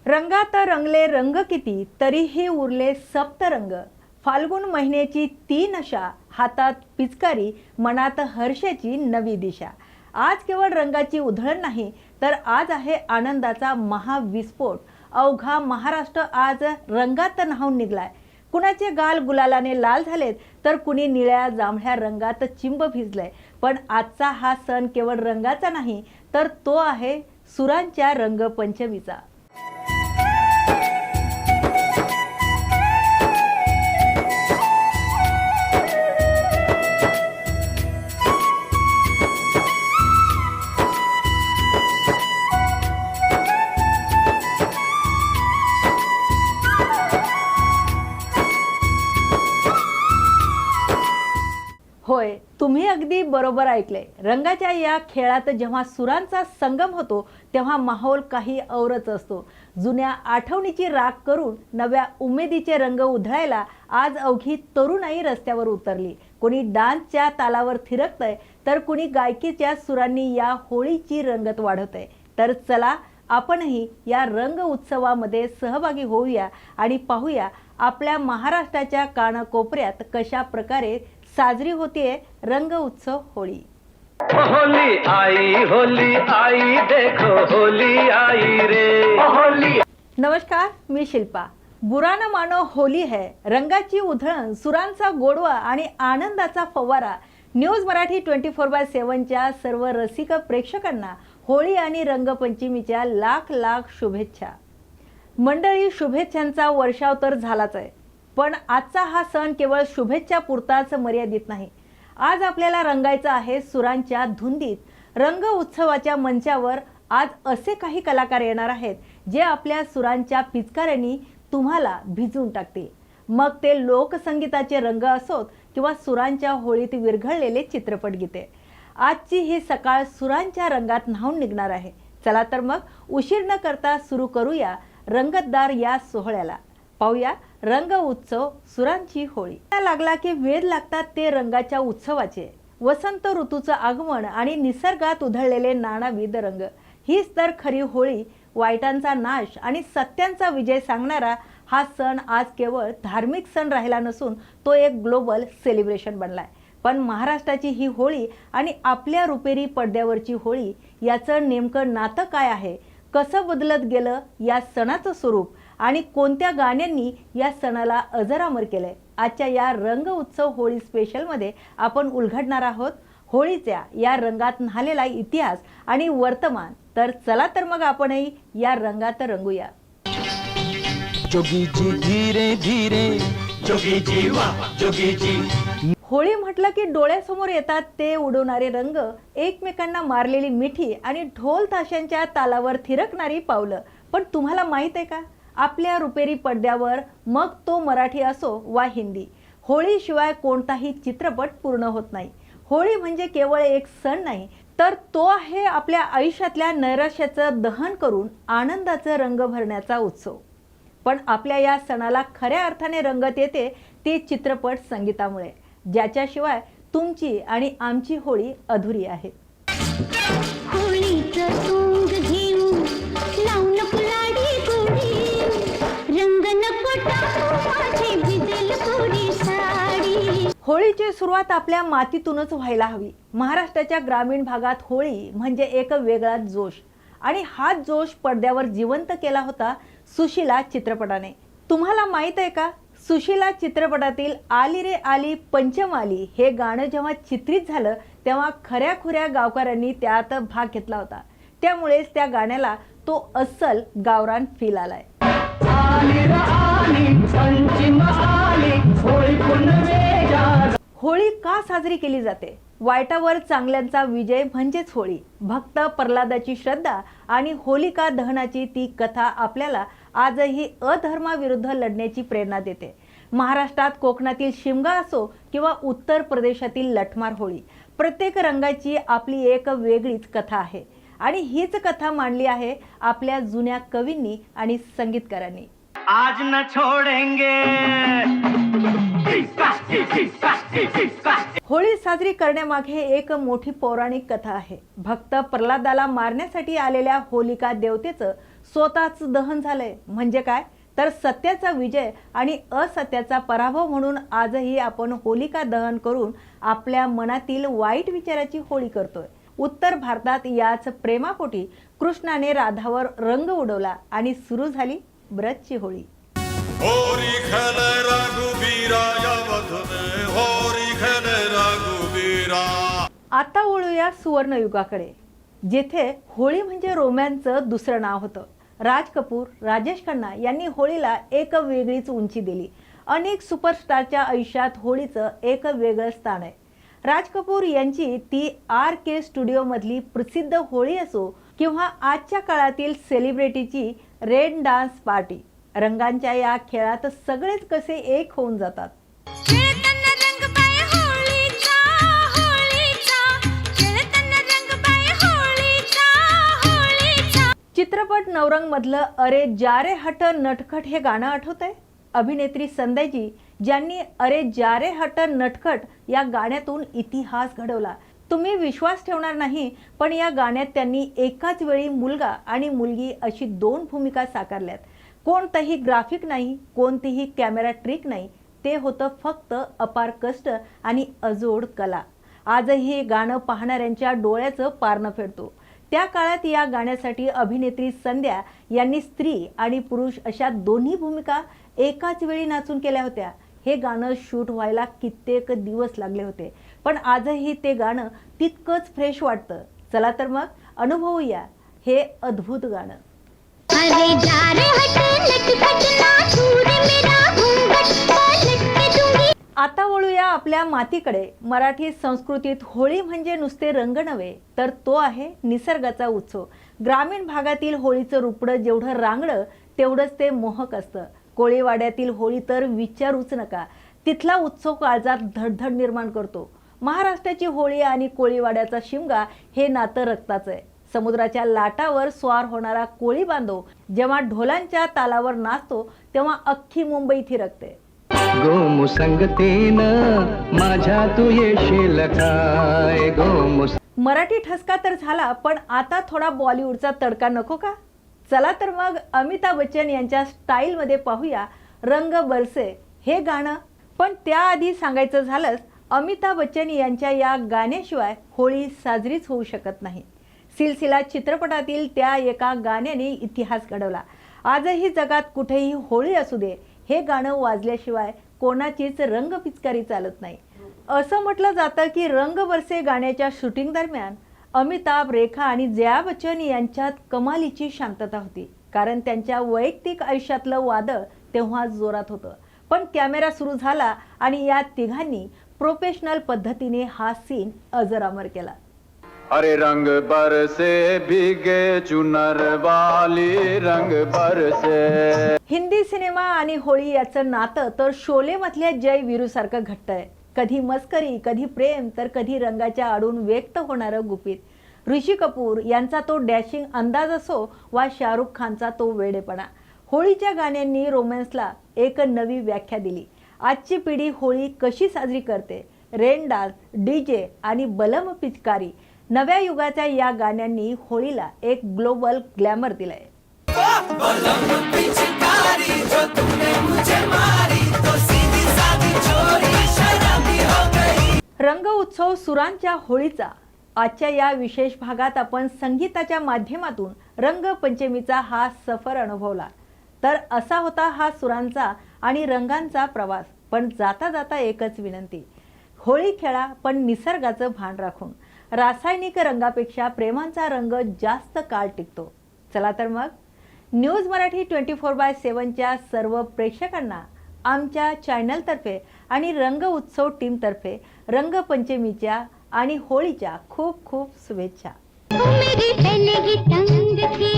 रंगात रंगले रंग किती तरीही उरले सप्तरंग। फाल्गुन महिन्याची ती नशा, हातात पिचकारी, मनात हर्षाची नवी दिशा। आज केवळ रंगाची उधळण नाही तर आज आहे आनंदाचा महाविस्फोट। अवघा महाराष्ट्र आज रंगात न्हाऊन निघलाय। कुणाचे गाल गुलालाने लाल झालेत तर कुणी निळ्या जांभळ्या रंगात चिंब भिजलंय। पण आजचा हा सण केवळ रंगाचा नाही तर तो आहे सुरांच्या रंगपंचमीचा। होय, तुम्ही अगदी बरोबर ऐकले। रंगाच्या या खेळात जेव्हा सुरांचा संगम होतो तेव्हा माहोल काही औरच असतो। जुन्या आठवणीची राख करून नव्या उमेदीचे रंग उधळायला आज अवघी तरुणाई रस्त्यावर उतरली। कोणी डान्सच्या तालावर थिरकतंय तर कुणी गायकीच्या सुरांनी या होळीची रंगत वाढवतंय। तर चला आपणही या रंग उत्सवामध्ये सहभागी होऊया आणि पाहूया आपल्या महाराष्ट्राच्या कानाकोपऱ्यात कशा प्रकारे साजरी होतीये रंग उत्सव होळी। होली आई देखो होली आई रे होली। नमस्कार, मी शिल्पा। बुरा न मानो होली है, रंगाची उधळण, सुरांचा गोडवा आणि आनंदाचा फवारा। न्यूज मराठी 24/7 च्या सर्व रसिक प्रेक्षकांना होळी आणि रंगपंचमीच्या लाख लाख शुभेच्छा। मंडळी, शुभेच्छांचा वर्षाव तर झालाच आहे, पण आजचा हा सण केवळ शुभेच्छा पुरताच मर्यादित नाही। आज आपल्याला रंगायचं आहे सुरांच्या धुंदीत। रंग उत्सवाच्या मंचावर आज असे काही कलाकार येणार आहेत जे आपल्या सुरांच्या पिचकाऱ्यांनी तुम्हाला भिजवून टाकतील। मग ते लोकसंगीताचे रंग असोत किंवा सुरांच्या होळीत विरघळलेले चित्रपट गीते। आजची ही सकाळ सुरांच्या रंगात न्हाऊन निघणार आहे। चला तर मग उशीर न करता सुरू करूया रंगतदार या सोहळ्याला। पाहूया रंग उत्सव सुरांची होळी। लागला की वेध लागतात ते रंगाच्या उत्सवाचे। वसंत ऋतूचं आगमन आणि निसर्गात उधळलेले नानाविध रंग, हीच तर खरी होळी। वाईटांचा नाश आणि सत्यांचा विजय सांगणारा हा सण आज केवळ धार्मिक सण राहिला नसून तो एक ग्लोबल सेलिब्रेशन बनलाय। पण महाराष्ट्राची ही होळी आणि आपल्या रुपेरी पडद्यावरची होळी याचं नेमकं नातं काय आहे? कसं बदलत गेलं या सणाचं स्वरूप आणि कोणत्या गाण्यांनी या सणाला अजरामर केलंय? आजच्या या रंग उत्सव होळी स्पेशल मध्ये आपण उलगडणार आहोत होळीच्या या रंगात न्हालेला इतिहास आणि वर्तमान। तर चला तर मग आपणही या रंगात रंगूया। जोगी जी धीरे धीरे, जोगी जी वाह जोगी जी। होळी म्हटलं की डोळ्यासमोर येतात ते उडवणारे रंग, एकमेकांना मारलेली मिठी आणि ढोल ताशांच्या तालावर थिरकणारी पावलं। पण तुम्हाला माहित आहे का, आपल्या रुपेरी पडद्यावर, मग तो मराठी असो वा हिंदी, होळीशिवाय कोणताही चित्रपट पूर्ण होत नाही। होळी म्हणजे केवळ एक सण नाही तर तो आहे आपल्या आयुष्यातल्या नैराश्याचं दहन करून आनंदाचं रंग भरण्याचा उत्सव। पण आपल्या या सणाला खऱ्या अर्थाने रंगत येते ते चित्रपट संगीतामुळे, ज्याच्याशिवाय तुमची आणि आमची होळी अधुरी आहे। होळीची सुरुवात आपल्या मातीतूनच व्हायला हवी। महाराष्ट्राच्या ग्रामीण भागात होळी म्हणजे एक वेगळाच जोश, आणि हा जोश पडद्यावर जिवंत केला होता सुशीला चित्रपटाने। तुम्हाला माहित आहे का, सुशीला चित्रपटातील आली रे आली पंचमाली हे गाणं जेव्हा चित्रित झालं तेव्हा खऱ्या खुऱ्या गावकऱ्यांनी त्यात भाग घेतला होता। त्यामुळेच त्या गाण्याला तो अस्सल गावरान फील आलाय। होळी का साजरी केली जाते? वाईटावर चांगल्यांचा विजय म्हणजेच होळी। भक्त प्रल्हादाची श्रद्धा आणि होलिका दहनाची ती कथा आपल्याला आजही अधर्माविरुद्ध लढण्याची प्रेरणा देते। महाराष्ट्रात कोकणातील शिमगा असो किंवा उत्तर प्रदेशातील लठमार होळी, प्रत्येक रंगाची आपली एक वेगळीच कथा आहे आणि हीच कथा मांडली आहे आपल्या जुन्या कवींनी आणि संगीतकारांनी। आज न छोडेंगे। होळी साजरी करण्यामागे एक मोठी पौराणिक कथा आहे। भक्त प्रल्हादाला मारण्यासाठी आलेल्या होलिका देवतेचं स्वतःच दहन झालंय. म्हणजे काय तर सत्याचा विजय आणि असत्याचा पराभव म्हणून आजही आपण होलिका दहन करून आपल्या मनातील वाईट विचाराची होळी करतोय. उत्तर भारतात याच प्रेमापोटी कृष्णाने राधावर रंग उडवला आणि सुरू झाली ब्रजची होळी. होरी खेले रघुबीरा या वधने होरी खेले रघुबीरा. आता वळूया सुवर्ण युगाकडे, जेथे होळी म्हणजे रोमॅन्सचं दुसरं नाव होतं. राज कपूर, राजेश खन्ना यांनी होळीला एक वेगळीच उंची दिली. अनेक सुपरस्टारच्या आयुष्यात होळीचं एक वेगळं स्थान आहे. राज कपूर यांची ती RK स्टुडिओमधली प्रसिद्ध होळी असो किंवा आजच्या काळातील सेलिब्रिटीची रेन डान्स पार्टी, रंगांच्या या खेळात सगळेच कसे एक होऊन जातात. चित्रपट नवरंग मधलं अरे जा रे हट नटखट हे गाणं आठवतंय? अभिनेत्री संध्याजी ज्यांनी अरे जा रे हट नटखट या गाण्यातून इतिहास घडवला. तुम्ही विश्वास ठेवणार नाही, पण या गाण्यात त्यांनी एकाच वेळी मुलगा आणि मुलगी अशी 2 भूमिका साकारल्यात. कोणतंही ग्राफिक नाही, कोणतीही कॅमेरा ट्रिक नाही, ते होतं फक्त अपार कष्ट आणि अजोड कला. आजही हे गाणं पाहणाऱ्यांच्या डोळ्याचं पारणं फेडतो. त्या काळात या गाण्यासाठी अभिनेत्री संध्या यांनी स्त्री आणि पुरुष अशा दोन्ही भूमिका एकाच वेळी नाचून केल्या होत्या. हे गाणं शूट व्हायला कित्येक दिवस लागले होते, पण आजही ते गाणं तितकंच फ्रेश वाटतं. चला तर मग अनुभवूया हे अद्भुत गाणं. अरे जा रे हट नटखट नाचू रे मेरा घूंघट पलट के दूंगी. आता वळूया आपल्या मातीकडे. मराठी संस्कृतीत होळी म्हणजे नुसते रंग नव्हे, तर तो आहे निसर्गाचा उत्सव. ग्रामीण भागातील होळीचं रुपडं जेवढं रांगडं तेवढंच ते मोहक असतं. कोळीवाड्यातील होळी तर विचारूच नका. तिथला उत्सव काळजात धडधड निर्माण करतो. महाराष्ट्राची होळी आणि कोळीवाड्याचा शिमगा हे नातं रक्ताचं आहे. समुद्राच्या लाटावर स्वार होणारा कोळी बांधव जेव्हा ढोलांच्या तालावर नाचतो तेव्हा अख्खी मुंबई थिरकते. गोमुसंगतीनं माझ्या तू येशील काय गोमुस. मराठी ठसका तर झाला, पण आता थोडा बॉलिवूडचा तडका नको का? चला तर मग अमिताभ बच्चन यांच्या स्टाईलमध्ये पाहूया रंग बरसे हे गाणं. पण त्याआधी सांगायचं झालंच, अमिताभ बच्चन यांच्या या गाण्याशिवाय होळी साजरीच होऊ शकत नाही. सिलसिला चित्रपटातील त्या एका गाण्याने इतिहास घडवला. आजही जगात कुठेही होळी असू दे, हे गाणं वाजल्याशिवाय कोणाचीच रंग पिचकारी चालत नाही. असं म्हटलं जातं की रंग बरसे गाण्याच्या शूटिंग दरम्यान अमिताभ, रेखा आणि जया बच्चन यांच्यात कमालीची शांतता होती, कारण त्यांच्या वैयक्तिक आयुष्यातलं वादळ तेव्हा जोरात होतं. पण कॅमेरा सुरू झाला आणि या तिघांनी प्रोफेशनल पद्धतीने हा सीन अजरामर केला. अरे रंग बरसे भीगे चुनर वाली रंग बरसे. हिंदी सिनेमा आणि होळी याचं नातं तर शोले मधल्या जय वीरू सारखं घट्ट आहे. कधी मस्करी, कधी प्रेम, तर कधी रंगाच्या आडून व्यक्त होणारं गुपित. ऋषी कपूर यांचा तो डॅशिंग अंदाज असो वा शाहरुख खानचा तो वेडेपणा, होळीच्या गाण्यांनी रोमॅन्सला एक नवी व्याख्या दिली. आजची पिढी होळी कशी साजरी करते? रेन डान्स, DJ आणि बलम पिचकारी, नव्या युगाच्या या गाण्यांनी होळीला एक ग्लोबल ग्लॅमर दिलंय. रंग उत्सव सुरांच्या होळीचा. आजच्या या विशेष भागात आपण संगीताच्या माध्यमातून रंगपंचमीचा हा सफर अनुभवला. तर असा होता हा सुरांचा आणि रंगांचा प्रवास. पण जाता जाता एकच विनंती, होळी खेळा पण निसर्गाचं भान राखून. रासायनिक रंगापेक्षा प्रेमांचा रंग जास्त काळ टिकतो. चला तर मग न्यूज मराठी 24/7च्या सर्व प्रेक्षकांना आमच्या चॅनलतर्फे आणि रंग उत्सव टीमतर्फे रंगपंचमीच्या आणि होळीच्या खूप खूप शुभेच्छा. मेरी पहले की तंग थी